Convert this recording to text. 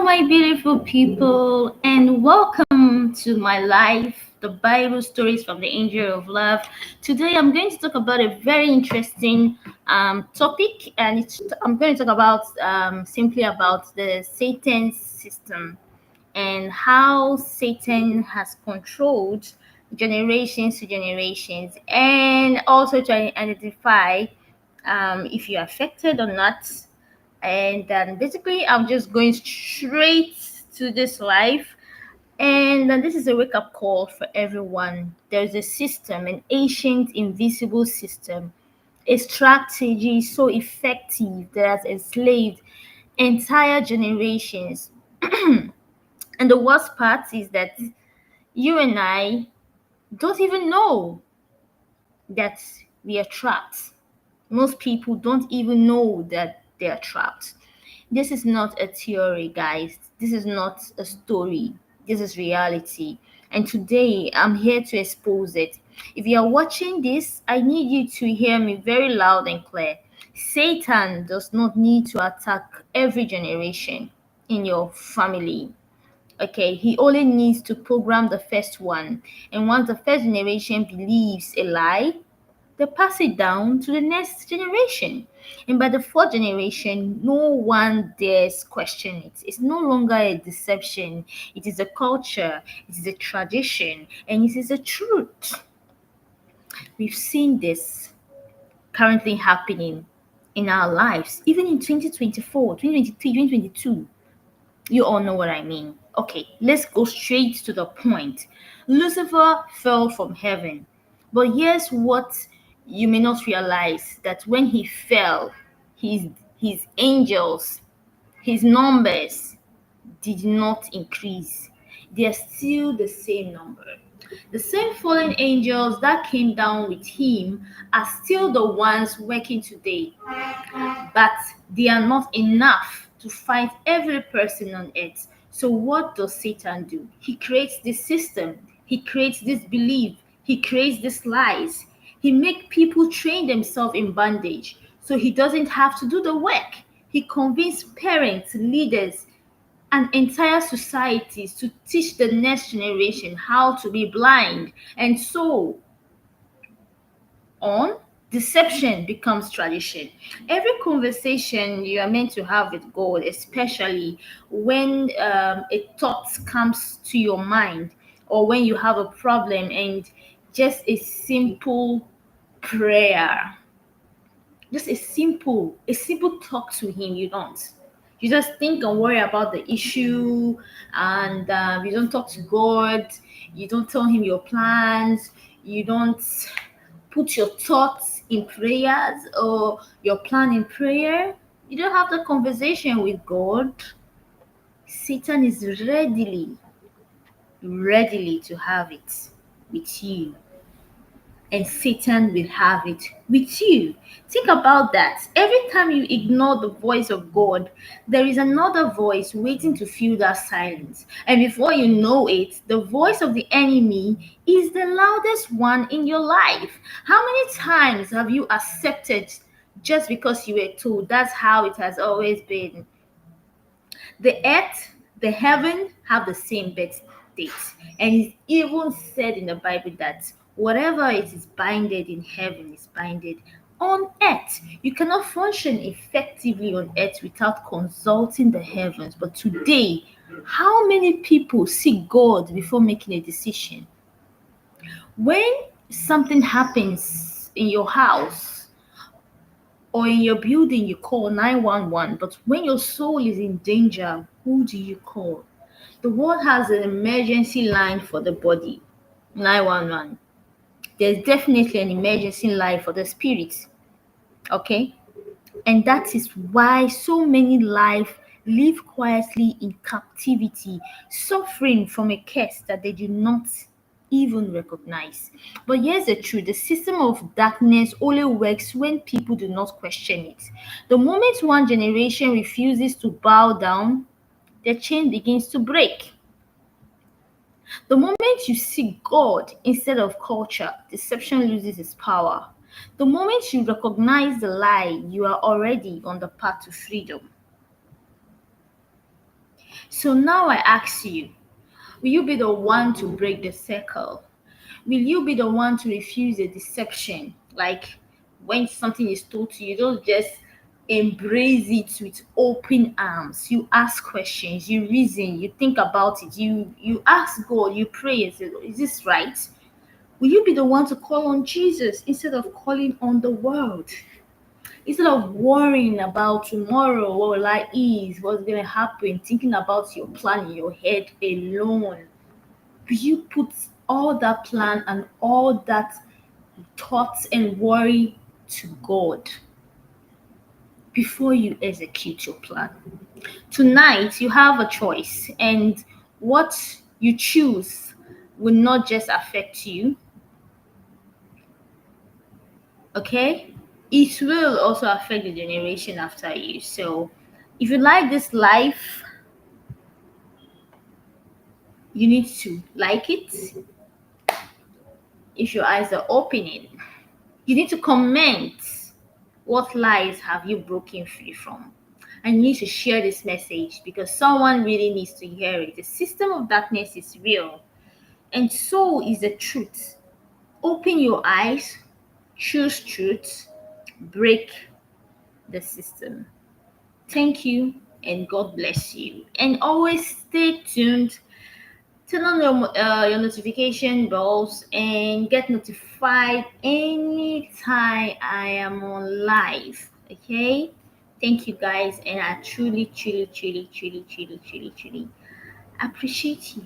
my beautiful people, and welcome to my life, the Bible stories from the Angel of Love. Today, I'm going to talk about a very interesting topic, and I'm going to talk about simply about the Satan's system and how Satan has controlled generations to generations, and also to identify if you're affected or not. And then basically, I'm just going straight to this life. And then this is a wake up call for everyone. There's a system, an ancient, invisible system, a strategy so effective that has enslaved entire generations. And the worst part is that you and I don't even know that we are trapped. Most people don't even know that they are trapped. This is not a theory, guys. This is not a story. This is reality. And today I'm here to expose it. If you are watching this, I need you to hear me very loud and clear. Satan does not need to attack every generation in your family. Okay, he only needs to program the first one. And once the first generation believes a lie, they pass it down to the next generation. And by the fourth generation, no one dares question it. It's no longer a deception, it is a culture, it is a tradition, and it is a truth. We've seen this currently happening in our lives, even in 2024, 2023, 2022. You all know what I mean. Okay, let's go straight to the point. Lucifer fell from heaven. But here's what you may not realize, that when he fell, his his angels, his numbers did not increase. They are still the same number. The same fallen angels that came down with him are still the ones working today, but they are not enough to fight every person on earth. So what does Satan do? He creates this system, he creates this belief, he creates these lies. He makes people train themselves in bondage so he doesn't have to do the work. He convinces parents, leaders, and entire societies to teach the next generation how to be blind, and so on. Deception becomes tradition. Every conversation you are meant to have with God, especially when a thought comes to your mind, or when you have a problem, and just a simple prayer, just a simple talk to Him. You just think and worry about the issue, and you don't talk to God. You don't tell Him your plans. You don't put your thoughts in prayers or your plan in prayer. You don't have the conversation with God. Satan is readily to have it with you, and Satan will have it with you. Think about that. Every time you ignore the voice of God, there is another voice waiting to fill that silence. And before you know it, the voice of the enemy is the loudest one in your life. How many times have you accepted just because you were told that's how it has always been? The earth, the heaven have the same birth date. And it's even said in the Bible that whatever it is binded in heaven is binded on earth. You cannot function effectively on earth without consulting the heavens. But today, how many people seek God before making a decision? When something happens in your house or in your building, you call 911. But when your soul is in danger, who do you call? The world has an emergency line for the body, 911. There's definitely an emergency line for the spirit, okay? And that is why so many live quietly in captivity, suffering from a curse that they do not even recognize. But here's the truth: the system of darkness only works when people do not question it. The moment one generation refuses to bow down, the chain begins to break. The moment you seek God instead of culture, deception loses its power. The moment you recognize the lie, you are already on the path to freedom. So now I ask you, will you be the one to break the circle? Will you be the one to refuse a deception? Like when something is told to you, don't just embrace it with open arms. You ask questions, you reason, you think about it, you ask God, you pray and say, is this right? Will you be the one to call on Jesus instead of calling on the world? Instead of worrying about tomorrow, what will I eat, what's gonna happen, thinking about your plan in your head alone, will you put all that plan and all that thoughts and worry to God before you execute your plan? Tonight, you have a choice, and what you choose will not just affect you, okay? It will also affect the generation after you. So, if you like this life, you need to like it. If your eyes are opening, you need to comment. What lies have you broken free from? And you need to share this message because someone really needs to hear it. The system of darkness is real, and so is the truth. Open your eyes, choose truth, break the system. Thank you, and God bless you. And always stay tuned. Turn on your notification bells and get notified anytime I am on live. Okay? Thank you guys, and I truly, truly, truly, truly, truly, truly, truly appreciate you.